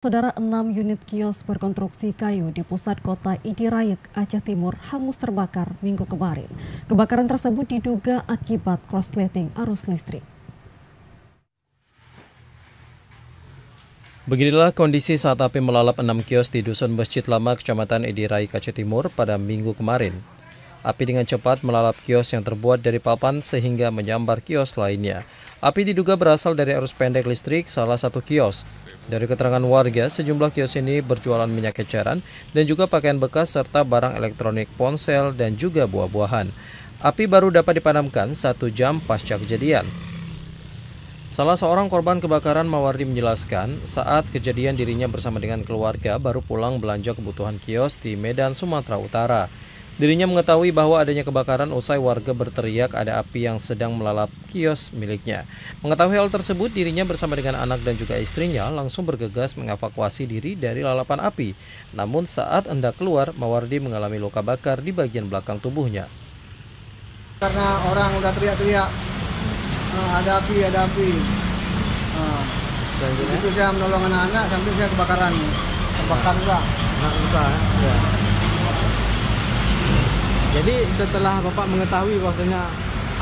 Saudara, 6 unit kios berkonstruksi kayu di pusat kota Idirayek, Aceh Timur hangus terbakar Minggu kemarin. Kebakaran tersebut diduga akibat korsleting arus listrik. Beginilah kondisi saat api melalap 6 kios di Dusun Masjid Lama, Kecamatan Idirayek, Aceh Timur pada Minggu kemarin. Api dengan cepat melalap kios yang terbuat dari papan sehingga menyambar kios lainnya. Api diduga berasal dari arus pendek listrik salah satu kios. Dari keterangan warga, sejumlah kios ini berjualan minyak eceran dan juga pakaian bekas serta barang elektronik, ponsel, dan juga buah-buahan. Api baru dapat dipadamkan 1 jam pasca kejadian. Salah seorang korban kebakaran, Mawardi, menjelaskan saat kejadian dirinya bersama dengan keluarga baru pulang belanja kebutuhan kios di Medan, Sumatera Utara. Dirinya mengetahui bahwa adanya kebakaran usai warga berteriak ada api yang sedang melalap kios miliknya. Mengetahui hal tersebut, dirinya bersama dengan anak dan juga istrinya langsung bergegas mengevakuasi diri dari lalapan api. Namun saat hendak keluar, Mawardi mengalami luka bakar di bagian belakang tubuhnya. Karena orang udah teriak-teriak, ada api, ada api. Itu saya menolong anak-anak sampai saya kebakaran. Terbakar juga. Ya. Jadi setelah Bapak mengetahui bahwasanya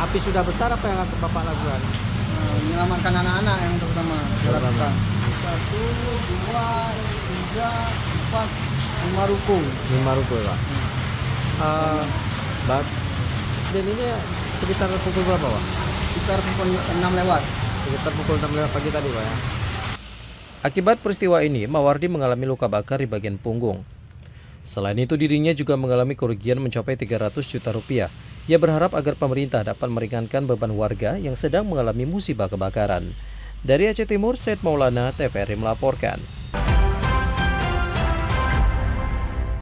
api sudah besar, apa yang akan Bapak lakukan? Menyelamatkan anak-anak yang terutama. 1, 2, 3, 4, 5 ruko. 5 ruko, Pak. Dan ini sekitar pukul berapa, Pak? Sekitar pukul 6 lewat. Sekitar pukul 6 lewat pagi tadi, Pak, ya. Akibat peristiwa ini, Mawardi mengalami luka bakar di bagian punggung. Selain itu, dirinya juga mengalami kerugian mencapai 300 juta rupiah. Ia berharap agar pemerintah dapat meringankan beban warga yang sedang mengalami musibah kebakaran. Dari Aceh Timur, Said Maulana, TVRI melaporkan.